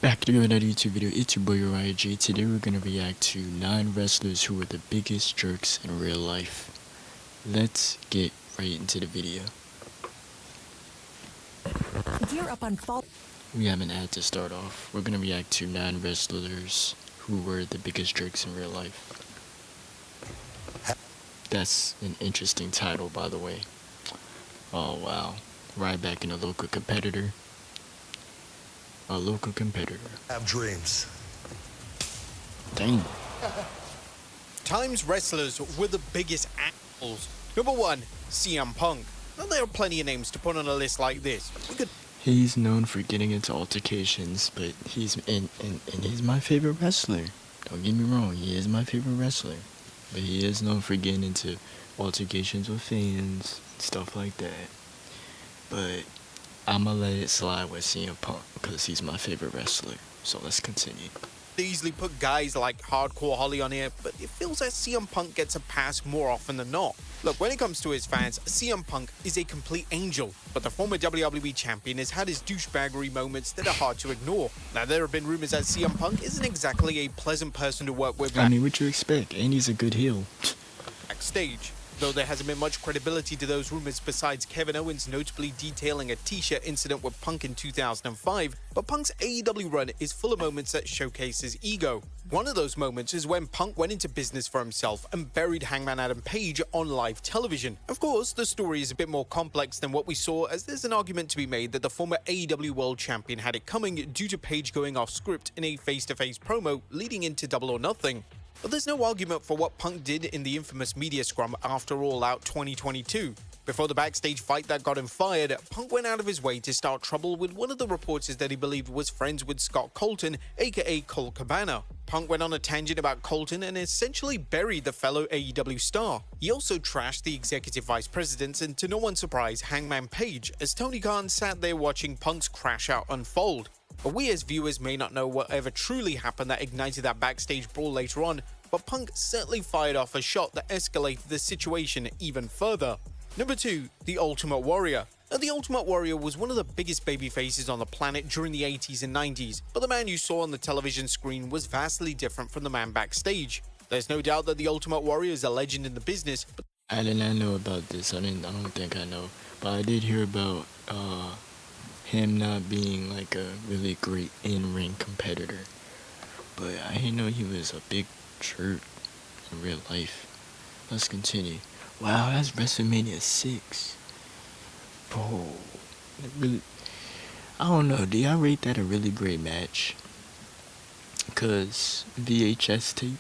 Back to another YouTube video. It's your boy Uriah J. Today we're gonna react to 9 wrestlers who were the biggest jerks in real life. Let's get right into the video. Gear up on fall. We have an ad to start off. We're gonna react to 9 wrestlers who were the biggest jerks in real life. That's an interesting title, by the way. Oh wow. Right back in a local competitor. Have dreams. Dang. Times wrestlers were the biggest assholes. Number 1, CM Punk. Now there are plenty of names to put on a list like this. He's known for getting into altercations, but he's my favorite wrestler. Don't get me wrong, he is my favorite wrestler. But he is known for getting into altercations with fans and stuff like that. But I'ma let it slide with CM Punk because he's my favorite wrestler. So let's continue. They easily put guys like Hardcore Holly on here, but it feels that CM Punk gets a pass more often than not. Look, when it comes to his fans, CM Punk is a complete angel, but the former WWE champion has had his douchebaggery moments that are hard to ignore. Now, there have been rumors that CM Punk isn't exactly a pleasant person to work with. I mean, what you expect? And he's a good heel. Backstage. Though there hasn't been much credibility to those rumors besides Kevin Owens notably detailing a t-shirt incident with Punk in 2005, but Punk's AEW run is full of moments that showcase his ego. One of those moments is when Punk went into business for himself and buried Hangman Adam Page on live television. Of course, the story is a bit more complex than what we saw, as there's an argument to be made that the former AEW World Champion had it coming due to Page going off script in a face-to-face promo leading into Double or Nothing. But there's no argument for what Punk did in the infamous media scrum after All Out 2022. Before the backstage fight that got him fired, Punk went out of his way to start trouble with one of the reporters that he believed was friends with Scott Colton, aka Colt Cabana. Punk went on a tangent about Colton and essentially buried the fellow AEW star. He also trashed the executive vice presidents and, to no one's surprise, Hangman Page, as Tony Khan sat there watching Punk's crash out unfold. But we as viewers may not know whatever truly happened that ignited that backstage brawl later on, but Punk certainly fired off a shot that escalated the situation even further. Number 2, The Ultimate Warrior. Now, The Ultimate Warrior was one of the biggest babyfaces on the planet during the 80s and 90s, but the man you saw on the television screen was vastly different from the man backstage. There's no doubt that The Ultimate Warrior is a legend in the business, but I did not know about this. I don't think I know. But I did hear about him not being like a really great in-ring competitor. But I didn't know he was a big jerk in real life. Let's continue. Wow, that's WrestleMania 6. Bro, really, I don't know. Do y'all rate that a really great match? Cause VHS tape,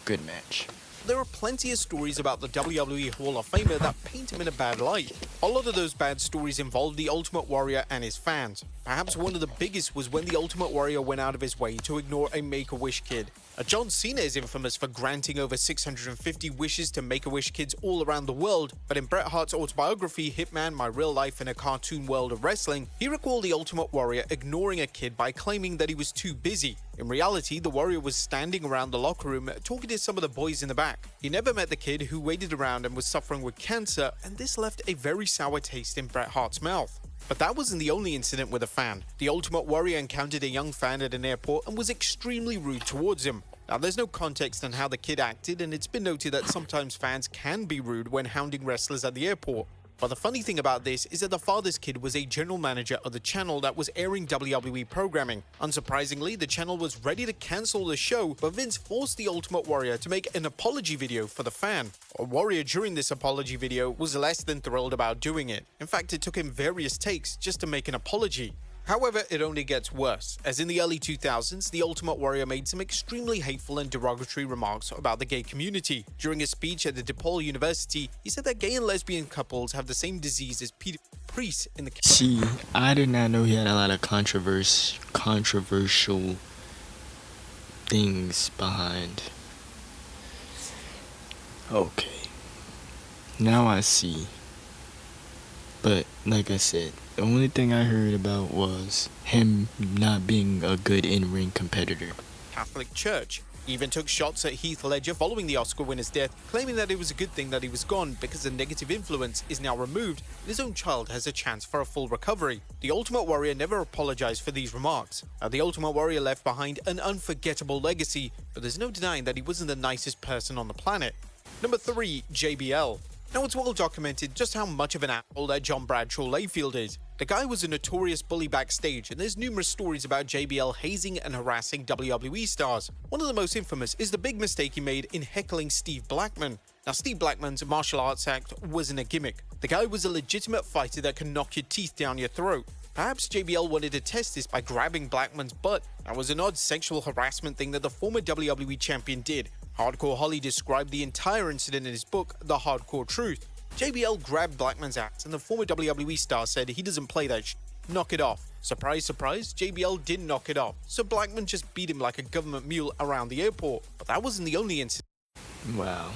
good match. there are plenty of stories about the WWE Hall of Famer that paint him in a bad light. A lot of those bad stories involve the Ultimate Warrior and his fans. Perhaps one of the biggest was when the Ultimate Warrior went out of his way to ignore a Make-A-Wish kid. John Cena is infamous for granting over 650 wishes to Make-A-Wish kids all around the world, but in Bret Hart's autobiography, Hitman: My Real Life in a Cartoon World of Wrestling, he recalled the Ultimate Warrior ignoring a kid by claiming that he was too busy. In reality, the Warrior was standing around the locker room talking to some of the boys in the back. He never met the kid, who waited around and was suffering with cancer, and this left a very sour taste in Bret Hart's mouth. But that wasn't the only incident with a fan. The Ultimate Warrior encountered a young fan at an airport and was extremely rude towards him. Now, there's no context on how the kid acted, and it's been noted that sometimes fans can be rude when hounding wrestlers at the airport. But the funny thing about this is that the father's kid was a general manager of the channel that was airing WWE programming. Unsurprisingly, the channel was ready to cancel the show, but Vince forced the Ultimate Warrior to make an apology video for the fan. A Warrior during this apology video was less than thrilled about doing it. In fact, it took him various takes just to make an apology. However, it only gets worse, as in the early 2000s, the Ultimate Warrior made some extremely hateful and derogatory remarks about the gay community. During a speech at the DePaul University, he said that gay and lesbian couples have the same disease as priests in the... See, I did not know he had a lot of controversial things behind. Okay, now I see. But like I said, the only thing I heard about was him not being a good in-ring competitor. Catholic Church. He even took shots at Heath Ledger following the Oscar winner's death, claiming that it was a good thing that he was gone because the negative influence is now removed and his own child has a chance for a full recovery. The Ultimate Warrior never apologized for these remarks. Now, the Ultimate Warrior left behind an unforgettable legacy, but there's no denying that he wasn't the nicest person on the planet. Number 3, JBL. Now, it's well documented just how much of an asshole that John Bradshaw Layfield is. The guy was a notorious bully backstage, and there's numerous stories about JBL hazing and harassing WWE stars. One of the most infamous is the big mistake he made in heckling Steve Blackman. Now, Steve Blackman's martial arts act wasn't a gimmick. The guy was a legitimate fighter that can knock your teeth down your throat. Perhaps JBL wanted to test this by grabbing Blackman's butt. That was an odd sexual harassment thing that the former WWE champion did. Hardcore Holly described the entire incident in his book, The Hardcore Truth. JBL grabbed Blackman's axe and the former WWE star said he doesn't play that shit. Knock it off. Surprise, surprise, JBL didn't knock it off. So Blackman just beat him like a government mule around the airport. But that wasn't the only incident. Wow.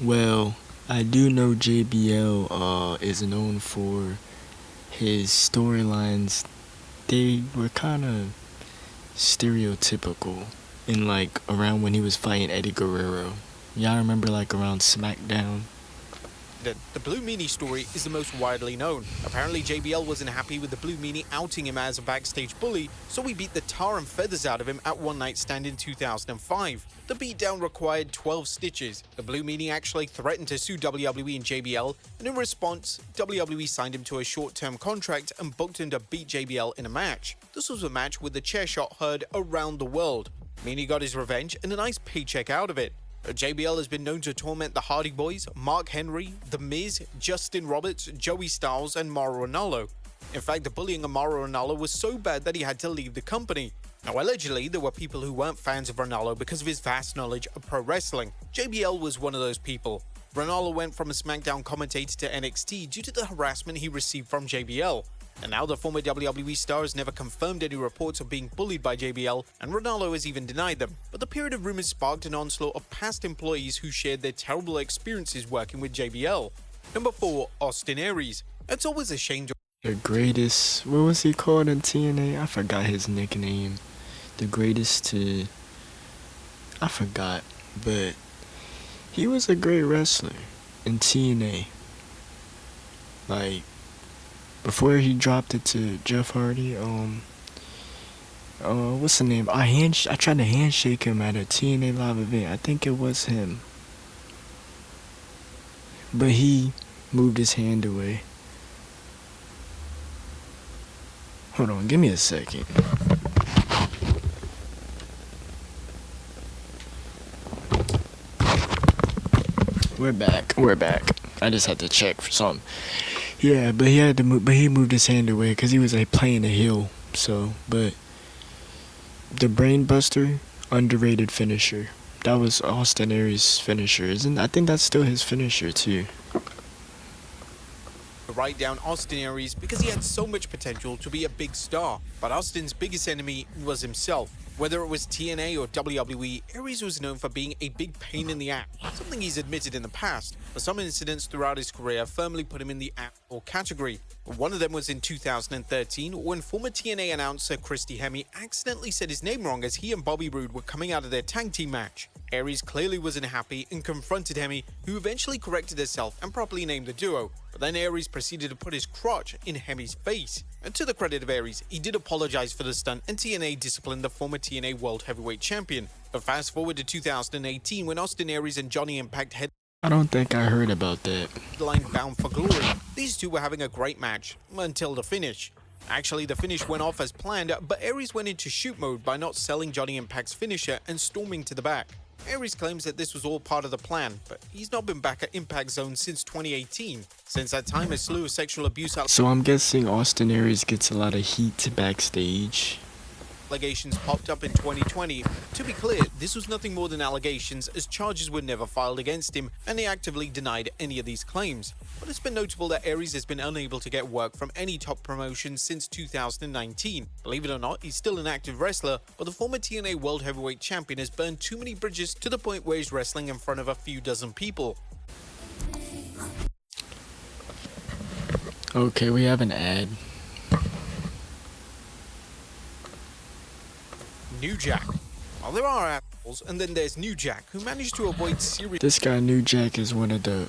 Well, I do know JBL is known for his storylines. They were kind of stereotypical in like around when he was fighting Eddie Guerrero. Y'all remember like around SmackDown? The Blue Meanie story is the most widely known. Apparently JBL wasn't happy with the Blue Meanie outing him as a backstage bully, so he beat the tar and feathers out of him at One Night Stand in 2005. The beatdown required 12 stitches. The Blue Meanie actually threatened to sue WWE and JBL, and in response, WWE signed him to a short-term contract and booked him to beat JBL in a match. This was a match with the chair shot heard around the world. Meanie got his revenge and a nice paycheck out of it. JBL has been known to torment the Hardy Boys, Mark Henry, The Miz, Justin Roberts, Joey Styles, and Mauro Ranallo. In fact, the bullying of Mauro Ranallo was so bad that he had to leave the company. Now, allegedly, there were people who weren't fans of Ranallo because of his vast knowledge of pro wrestling. JBL was one of those people. Ranallo went from a SmackDown commentator to NXT due to the harassment he received from JBL. And now the former WWE star has never confirmed any reports of being bullied by JBL, and Ranallo has even denied them. But the period of rumors sparked an onslaught of past employees who shared their terrible experiences working with JBL. Number 4, Austin Aries. It's always a shame to... The greatest, what was he called in TNA? I forgot his nickname. The greatest to... I forgot, but he was a great wrestler in TNA. Like, before he dropped it to Jeff Hardy, what's the name? I tried to handshake him at a TNA live event. I think it was him. But he moved his hand away. Hold on, give me a second. We're back. I just had to check for something. Yeah, but he had to move, but he moved his hand away because he was like playing a heel. So, but the Brainbuster, underrated finisher. That was Austin Aries' finisher, isn't? I think that's still his finisher too. Write down Austin Aries because he had so much potential to be a big star. But Austin's biggest enemy was himself. Whether it was TNA or WWE, Aries was known for being a big pain in the ass, something he's admitted in the past, but some incidents throughout his career firmly put him in the asshole category. One of them was in 2013 when former TNA announcer Christy Hemme accidentally said his name wrong as he and Bobby Roode were coming out of their tag team match. Aries clearly wasn't happy and confronted Hemme, who eventually corrected herself and properly named the duo, but then Aries proceeded to put his crotch in Hemme's face. And to the credit of Aries, he did apologize for the stunt and TNA disciplined the former TNA World Heavyweight Champion. But fast forward to 2018 when Austin Aries and Johnny Impact I don't think I heard about that. headlined Bound for Glory. These two were having a great match until the finish. Actually, the finish went off as planned, but Aries went into shoot mode by not selling Johnny Impact's finisher and storming to the back. Aries claims that this was all part of the plan, but he's not been back at Impact Zone since 2018. Since that time, a slew of sexual abuse So I'm guessing Austin Aries gets a lot of heat backstage. allegations popped up in 2020. To be clear, this was nothing more than allegations, as charges were never filed against him, and he actively denied any of these claims. But it's been notable that Aries has been unable to get work from any top promotion since 2019. Believe it or not, he's still an active wrestler, but the former TNA World Heavyweight Champion has burned too many bridges to the point where he's wrestling in front of a few dozen people. Okay, we have an ad. New Jack. While there are and then there's New Jack, who managed to avoid serious This guy, New Jack, is one of the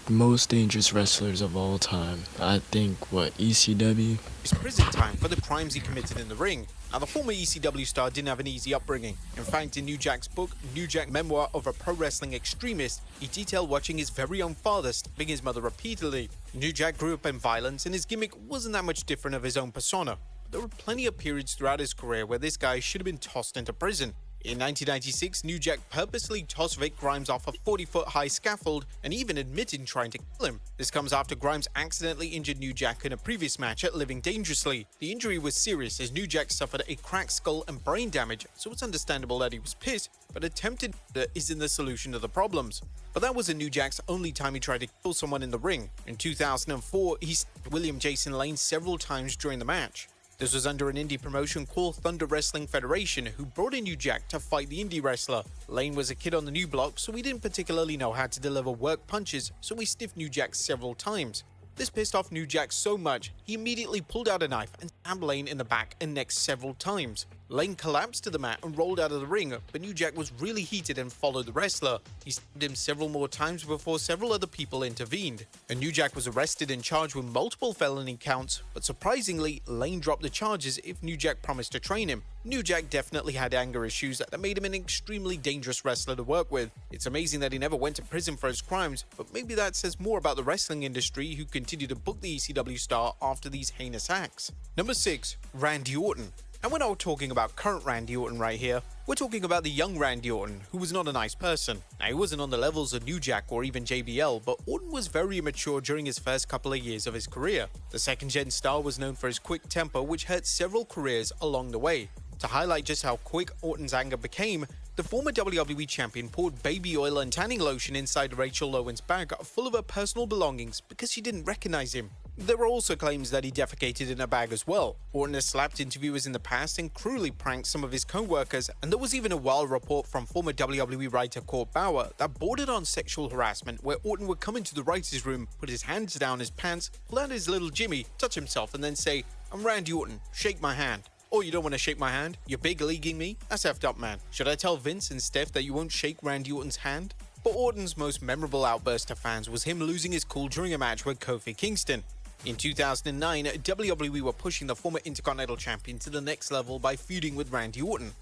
most dangerous wrestlers of all time. I think, ECW? prison time for the crimes he committed in the ring. Now, the former ECW star didn't have an easy upbringing. In fact, in New Jack's book, New Jack Memoir of a Pro Wrestling Extremist, he detailed watching his very own father stabbing his mother repeatedly. New Jack grew up in violence, and his gimmick wasn't that much different of his own persona. There were plenty of periods throughout his career where this guy should have been tossed into prison. In 1996, New Jack purposely tossed Vic Grimes off a 40-foot-high scaffold and even admitted trying to kill him. This comes after Grimes accidentally injured New Jack in a previous match at Living Dangerously. The injury was serious as New Jack suffered a cracked skull and brain damage, so it's understandable that he was pissed, but attempted murder isn't the solution to the problems. But that wasn't New Jack's only time he tried to kill someone in the ring. In 2004, he stabbed William Jason Lane several times during the match. This was under an indie promotion called Thunder Wrestling Federation, who brought in New Jack to fight the indie wrestler. Lane was a kid on the new block, so he didn't particularly know how to deliver work punches, so he stiffed New Jack several times. This pissed off New Jack so much, he immediately pulled out a knife and stabbed Lane in the back and neck several times. Lane collapsed to the mat and rolled out of the ring, but New Jack was really heated and followed the wrestler. He stabbed him several more times before several other people intervened. And New Jack was arrested and charged with multiple felony counts, but surprisingly, Lane dropped the charges if New Jack promised to train him. New Jack definitely had anger issues that made him an extremely dangerous wrestler to work with. It's amazing that he never went to prison for his crimes, but maybe that says more about the wrestling industry who continued to book the ECW star after these heinous acts. Number 6. Randy Orton. And we're not talking about current Randy Orton right here. We're talking about the young Randy Orton, who was not a nice person. Now, he wasn't on the levels of New Jack or even JBL, but Orton was very immature during his first couple of years of his career. The second-gen star was known for his quick temper, which hurt several careers along the way. To highlight just how quick Orton's anger became, the former WWE champion poured baby oil and tanning lotion inside Rachel Lowen's bag full of her personal belongings because she didn't recognize him. There were also claims that he defecated in a bag as well. Orton has slapped interviewers in the past and cruelly pranked some of his co-workers, and there was even a wild report from former WWE writer Court Bauer that bordered on sexual harassment, where Orton would come into the writer's room, put his hands down his pants, pull out his little Jimmy, touch himself, and then say, "I'm Randy Orton, shake my hand." Oh, you don't want to shake my hand? You're big leaguing me? That's effed up, man. Should I tell Vince and Steph that you won't shake Randy Orton's hand? But Orton's most memorable outburst to fans was him losing his cool during a match with Kofi Kingston. In 2009, WWE were pushing the former Intercontinental Champion to the next level by feuding with Randy Orton.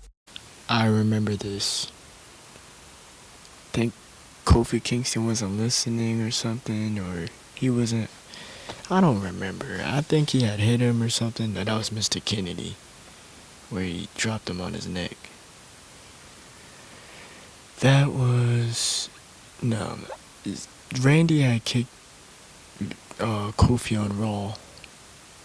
I remember this. I think Kofi Kingston wasn't listening or something, or he wasn't. I don't remember. I think he had hit him or something. That was Mr. Kennedy, where he dropped him on his neck. That was. No. Randy had kicked Kofi on Raw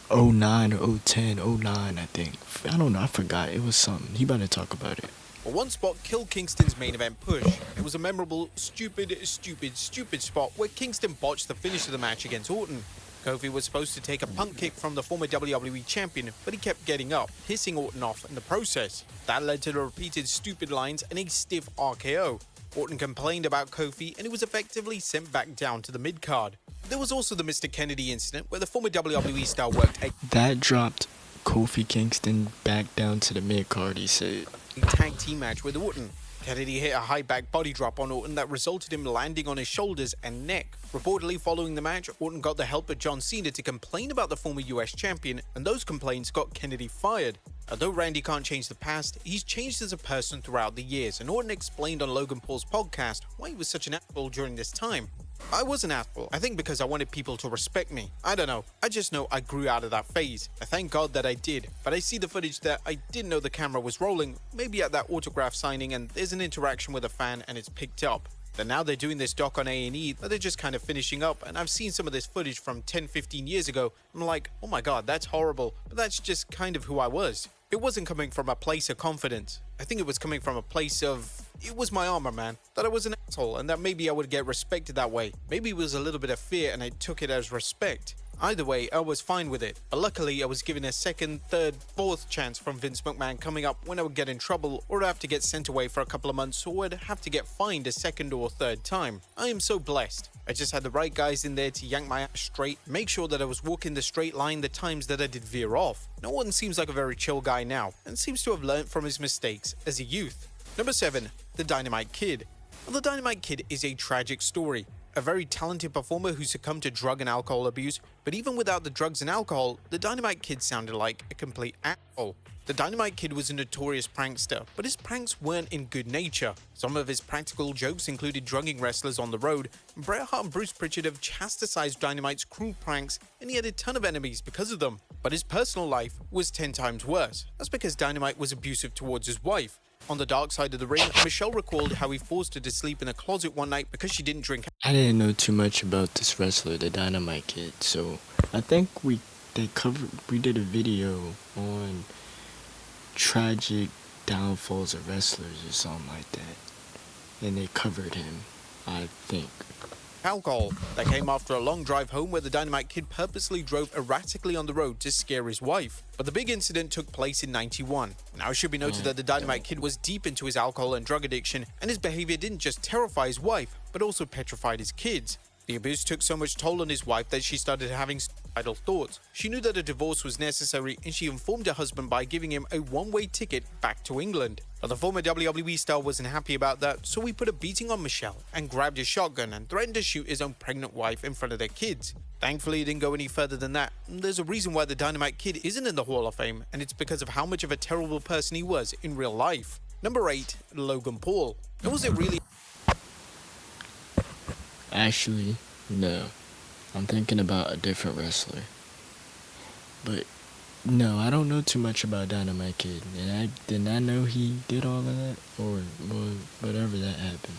09 or 010, 09 I think. I don't know, I forgot. It was something. He about to talk about it. Well, one spot killed Kingston's main event push. It was a memorable stupid spot where Kingston botched the finish of the match against Orton. Kofi was supposed to take a punt kick from the former WWE champion, but he kept getting up, pissing Orton off in the process. That led to the repeated stupid lines and a stiff RKO. Orton complained about Kofi and he was effectively sent back down to the mid-card. There was also the Mr. Kennedy incident where the former WWE star worked a That dropped Kofi Kingston back down to the mid-card, he said. tag team match with Orton. Kennedy hit a high back body drop on Orton that resulted in him landing on his shoulders and neck. Reportedly following the match, Orton got the help of John Cena to complain about the former US champion, and those complaints got Kennedy fired. Although Randy can't change the past, he's changed as a person throughout the years, and Orton explained on Logan Paul's podcast why he was such an asshole during this time. I was an asshole, I think because I wanted people to respect me. I don't know, I just know I grew out of that phase. I thank God that I did, but I see the footage that I didn't know the camera was rolling, maybe at that autograph signing and there's an interaction with a fan and it's picked up. Then now they're doing this doc on A&E, but they're just kind of finishing up, and I've seen some of this footage from 10-15 years ago. I'm like, oh my god, that's horrible, but that's just kind of who I was. It wasn't coming from a place of confidence. I think it was coming from a place of, it was my armor, man, that I was an asshole and that maybe I would get respected that way. Maybe it was a little bit of fear and I took it as respect. Either way, I was fine with it, but luckily I was given a second, third, fourth chance from Vince McMahon coming up when I would get in trouble or I'd have to get sent away for a couple of months or I'd have to get fined a second or third time. I am so blessed. I just had the right guys in there to yank my ass straight, make sure that I was walking the straight line the times that I did veer off. No one seems like a very chill guy now and seems to have learnt from his mistakes as a youth. Number 7. The Dynamite Kid. Well, the Dynamite Kid is a tragic story. A very talented performer who succumbed to drug and alcohol abuse, but even without the drugs and alcohol, the Dynamite Kid sounded like a complete asshole. The Dynamite Kid was a notorious prankster, but his pranks weren't in good nature. Some of his practical jokes included drugging wrestlers on the road, and Bret Hart and Bruce Pritchard have chastised Dynamite's cruel pranks, and he had a ton of enemies because of them. But his personal life was 10 times worse. That's because Dynamite was abusive towards his wife. On the dark side of the ring, Michelle recalled how he forced her to sleep in a closet one night because she didn't drink. I didn't know too much about this wrestler, the Dynamite Kid, so I think we did a video on tragic downfalls of wrestlers or something like that, and they covered him, I think. Alcohol that came after a long drive home where the Dynamite Kid purposely drove erratically on the road to scare his wife. But the big incident took place in '91. Now, it should be noted that the Dynamite Kid was deep into his alcohol and drug addiction, and his behavior didn't just terrify his wife, but also petrified his kids. The abuse took so much toll on his wife that she started having suicidal thoughts. She knew that a divorce was necessary, and she informed her husband by giving him a one-way ticket back to England. But the former WWE star wasn't happy about that, so he put a beating on Michelle and grabbed his shotgun and threatened to shoot his own pregnant wife in front of their kids. Thankfully, it didn't go any further than that. There's a reason why the Dynamite Kid isn't in the Hall of Fame, and it's because of how much of a terrible person he was in real life. Number 8. Logan Paul. And was it really... Actually, no. I'm thinking about a different wrestler. But no, I don't know too much about Dynamite Kid, and I did not know he did all of that, or whatever that happened.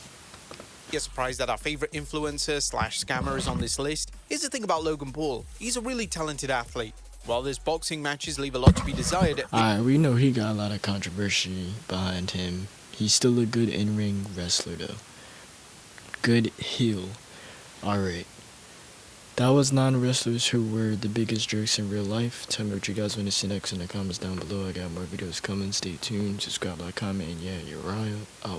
a surprise that our favorite influencer / scammer is on this list? Here's the thing about Logan Paul. He's a really talented athlete. While his boxing matches leave a lot to be desired... Alright, we know he got a lot of controversy behind him. He's still a good in-ring wrestler, though. Good heel. Alright. That was 9 wrestlers who were the biggest jerks in real life. Tell me what you guys want to see next in the comments down below. I got more videos coming. Stay tuned. Subscribe, like, comment, and yeah, you're right. Out.